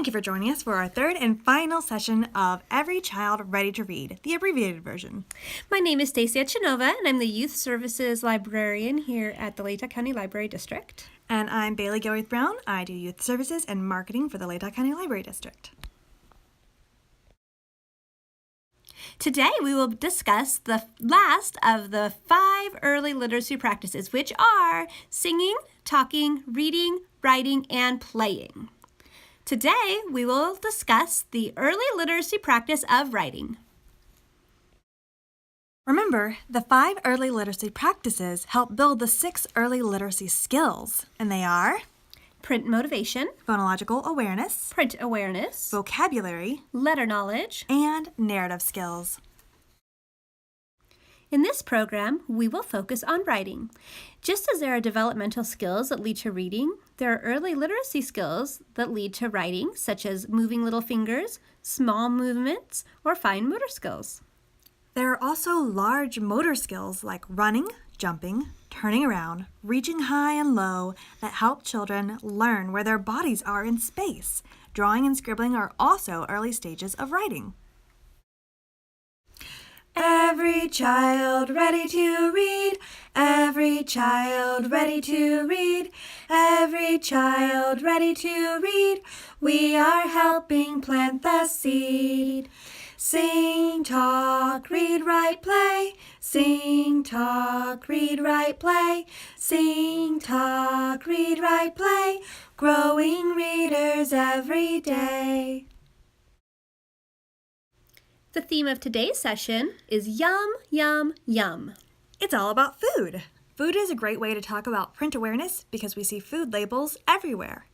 Thank you for joining us for our third and final session of Every Child Ready to Read, the abbreviated version. My name is Stacia Chinova, and I'm the Youth Services Librarian here at the Latah County Library District. And I'm Bailey Gilreath Brown. I do Youth Services and Marketing for the Latah County Library District. Today we will discuss the last of the 5 early literacy practices, which are singing, talking, reading, writing, and playing. Today we will discuss the early literacy practice of writing. Remember, the 5 early literacy practices help build the 6 early literacy skills, and they are Print motivation, phonological awareness, print awareness, vocabulary, letter knowledge, and narrative skills. In this program, we will focus on writing. Just as there are developmental skills that lead to reading, there are early literacy skills that lead to writing, such as moving little fingers, small movements, or fine motor skills. There are also large motor skills like running, jumping, turning around, reaching high and low that help children learn where their bodies are in space. Drawing and scribbling are also early stages of writing. Every child ready to read, every child ready to read, every child ready to read, we are helping plant the seed. Sing, talk, read, write, play, sing, talk, read, write, play, sing, talk, read, write, play, growing readers every day. The theme of today's session is yum, yum, yum. It's all about food. Food is a great way to talk about print awareness because we see food labels everywhere.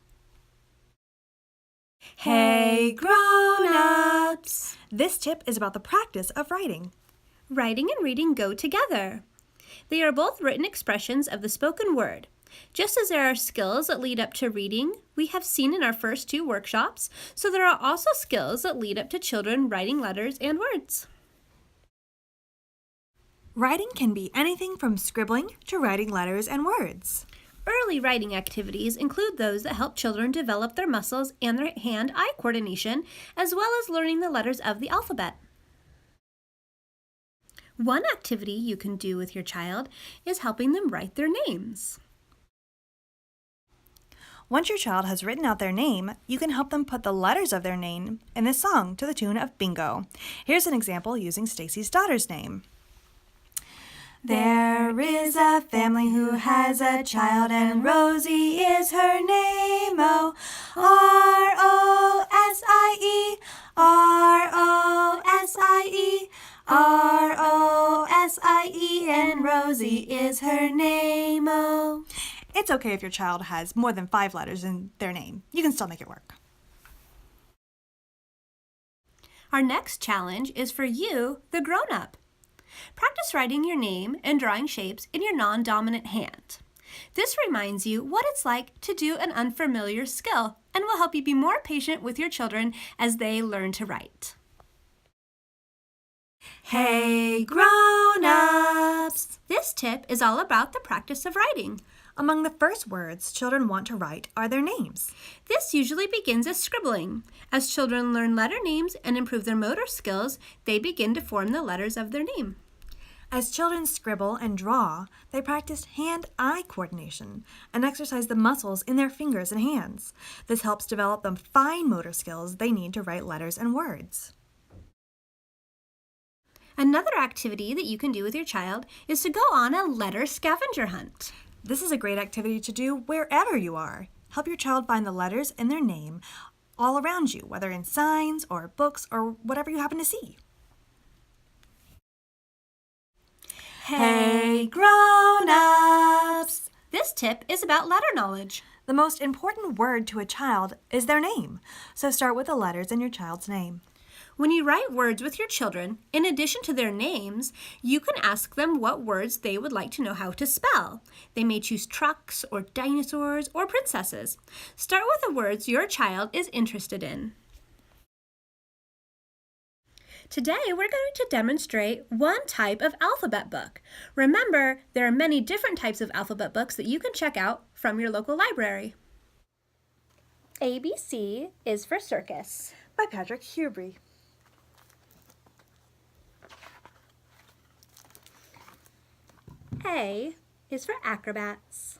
Hey, grown-ups! This tip is about the practice of writing. Writing and reading go together. They are both written expressions of the spoken word. Just as there are skills that lead up to reading, we have seen in our first 2 workshops, so there are also skills that lead up to children writing letters and words. Writing can be anything from scribbling to writing letters and words. Early writing activities include those that help children develop their muscles and their hand-eye coordination, as well as learning the letters of the alphabet. One activity you can do with your child is helping them write their names. Once your child has written out their name, you can help them put the letters of their name in this song to the tune of Bingo. Here's an example using Stacy's daughter's name. There is a family who has a child, and Rosie is her name. Oh, R-O-S-I-E, R-O-S-I-E, R-O-S-I-E, and Rosie is her name. Oh. It's okay if your child has more than 5 letters in their name. You can still make it work. Our next challenge is for you, the grown-up. Practice writing your name and drawing shapes in your non-dominant hand. This reminds you what it's like to do an unfamiliar skill and will help you be more patient with your children as they learn to write. Hey, grown-ups! This tip is all about the practice of writing. Among the first words children want to write are their names. This usually begins as scribbling. As children learn letter names and improve their motor skills, they begin to form the letters of their name. As children scribble and draw, they practice hand-eye coordination and exercise the muscles in their fingers and hands. This helps develop the fine motor skills they need to write letters and words. Another activity that you can do with your child is to go on a letter scavenger hunt. This is a great activity to do wherever you are. Help your child find the letters in their name all around you, whether in signs or books or whatever you happen to see. Hey, grown-ups! This tip is about letter knowledge. The most important word to a child is their name, so start with the letters in your child's name. When you write words with your children, in addition to their names, you can ask them what words they would like to know how to spell. They may choose trucks or dinosaurs or princesses. Start with the words your child is interested in. Today, we're going to demonstrate one type of alphabet book. Remember, there are many different types of alphabet books that you can check out from your local library. ABC is for circus. By Patrick Hubrey. A is for acrobats.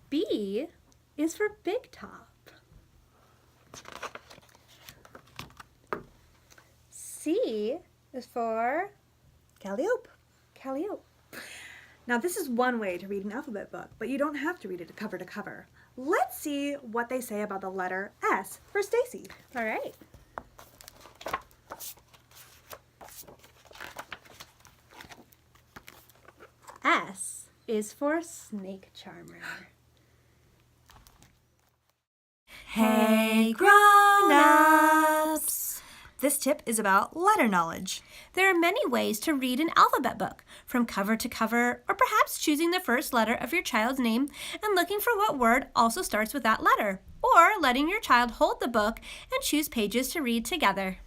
B is for big top. C is for Calliope. Calliope. Now this is one way to read an alphabet book, but you don't have to read it cover to cover. Let's see what they say about the letter S for Stacy. All right. S is for snake charmer. Hey grown-ups! This tip is about letter knowledge. There are many ways to read an alphabet book, from cover to cover, or perhaps choosing the first letter of your child's name and looking for what word also starts with that letter, or letting your child hold the book and choose pages to read together.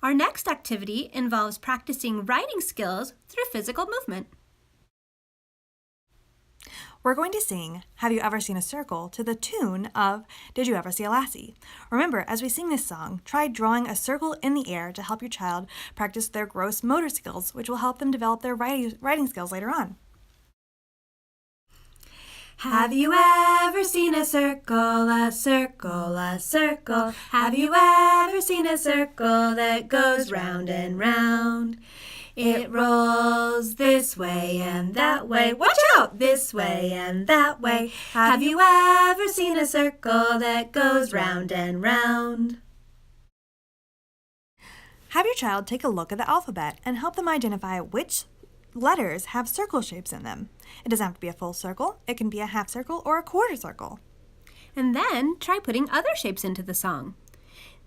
Our next activity involves practicing writing skills through physical movement. We're going to sing Have You Ever Seen a Circle to the tune of Did You Ever See a Lassie? Remember, as we sing this song, try drawing a circle in the air to help your child practice their gross motor skills, which will help them develop their writing skills later on. Have you ever seen a circle, a circle, a circle? Have you ever seen a circle that goes round and round? It rolls this way and that way. Watch out! This way and that way. Have you ever seen a circle that goes round and round? Have your child take a look at the alphabet and help them identify which letters have circle shapes in them. It doesn't have to be a full circle. It can be a half circle or a quarter circle. And then try putting other shapes into the song.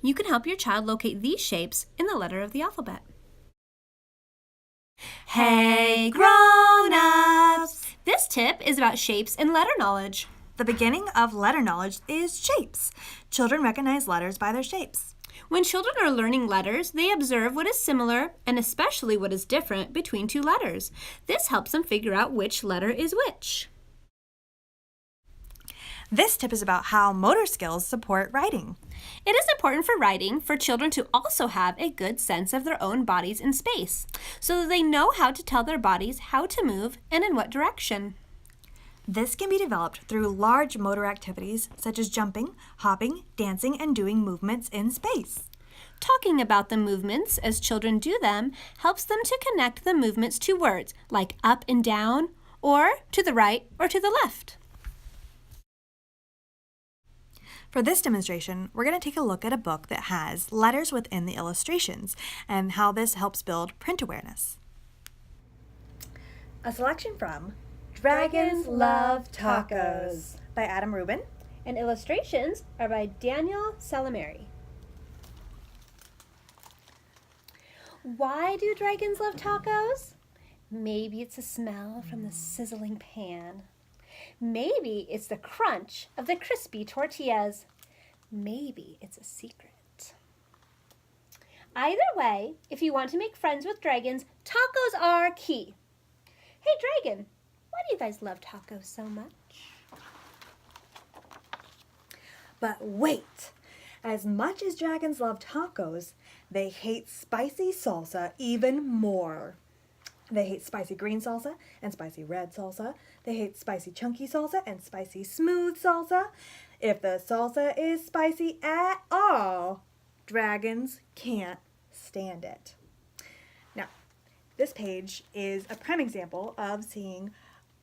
You can help your child locate these shapes in the letter of the alphabet. Hey grown-ups! This tip is about shapes and letter knowledge. The beginning of letter knowledge is shapes. Children recognize letters by their shapes. When children are learning letters, they observe what is similar and especially what is different between two letters. This helps them figure out which letter is which. This tip is about how motor skills support writing. It is important for writing for children to also have a good sense of their own bodies in space, so that they know how to tell their bodies how to move and in what direction. This can be developed through large motor activities such as jumping, hopping, dancing, and doing movements in space. Talking about the movements as children do them helps them to connect the movements to words like up and down, or to the right or to the left. For this demonstration, we're going to take a look at a book that has letters within the illustrations and how this helps build print awareness. A selection from Dragons Love Tacos by Adam Rubin. And illustrations are by Daniel Salameri. Why do dragons love tacos? Maybe it's the smell from the sizzling pan. Maybe it's the crunch of the crispy tortillas. Maybe it's a secret. Either way, if you want to make friends with dragons, tacos are key. Hey, dragon, why do you guys love tacos so much? But wait! As much as dragons love tacos, they hate spicy salsa even more. They hate spicy green salsa and spicy red salsa. They hate spicy chunky salsa and spicy smooth salsa. If the salsa is spicy at all, dragons can't stand it. Now, this page is a prime example of seeing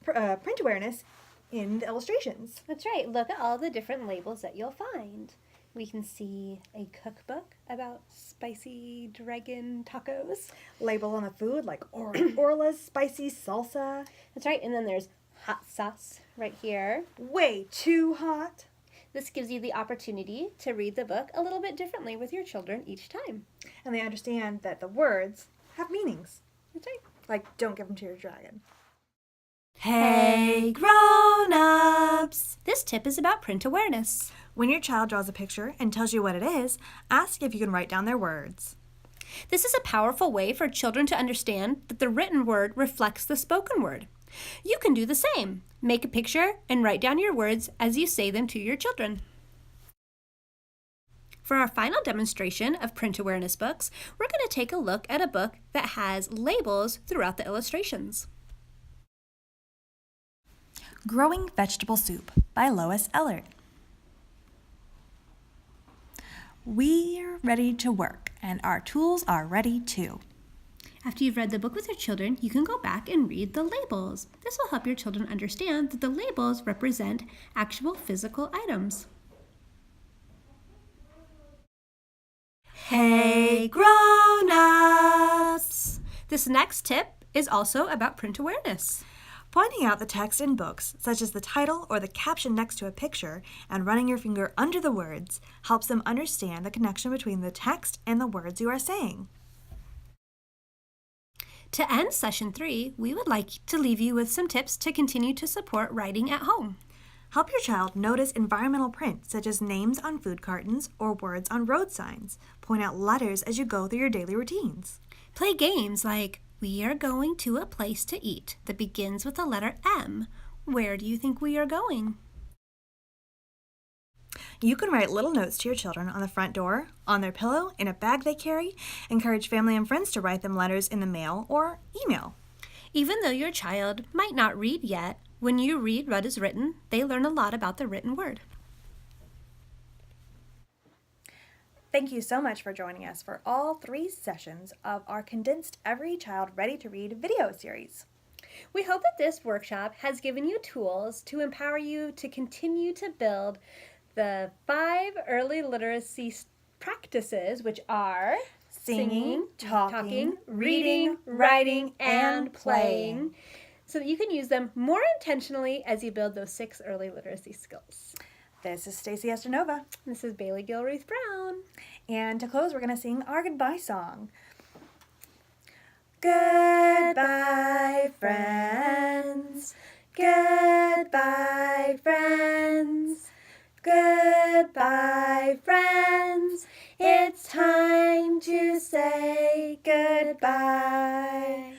print awareness in the illustrations. That's right. Look at all the different labels that you'll find. We can see a cookbook about spicy dragon tacos. Label on the food like Orla's spicy salsa. That's right. And then there's hot sauce right here. Way too hot. This gives you the opportunity to read the book a little bit differently with your children each time. And they understand that the words have meanings. That's right. Like, don't give them to your dragon. Hey, grown-ups! This tip is about print awareness. When your child draws a picture and tells you what it is, ask if you can write down their words. This is a powerful way for children to understand that the written word reflects the spoken word. You can do the same. Make a picture and write down your words as you say them to your children. For our final demonstration of print awareness books, we're going to take a look at a book that has labels throughout the illustrations. Growing Vegetable Soup by Lois Ehlert. We're ready to work, and our tools are ready too. After you've read the book with your children, you can go back and read the labels. This will help your children understand that the labels represent actual physical items. Hey, grown-ups! This next tip is also about print awareness. Pointing out the text in books, such as the title or the caption next to a picture, and running your finger under the words helps them understand the connection between the text and the words you are saying. To end Session 3, we would like to leave you with some tips to continue to support writing at home. Help your child notice environmental print, such as names on food cartons or words on road signs. Point out letters as you go through your daily routines. Play games like, we are going to a place to eat that begins with the letter M. Where do you think we are going? You can write little notes to your children on the front door, on their pillow, in a bag they carry. Encourage family and friends to write them letters in the mail or email. Even though your child might not read yet, when you read what is written, they learn a lot about the written word. Thank you so much for joining us for all 3 sessions of our condensed Every Child Ready to Read video series. We hope that this workshop has given you tools to empower you to continue to build the 5 early literacy practices, which are Singing, talking, reading, writing, and playing, so that you can use them more intentionally as you build those 6 early literacy skills. This is Stacy Estanova. This is Bailey Gilruth Brown. And to close, we're going to sing our goodbye song. Goodbye, friends. Goodbye, friends. Goodbye, friends. It's time to say goodbye.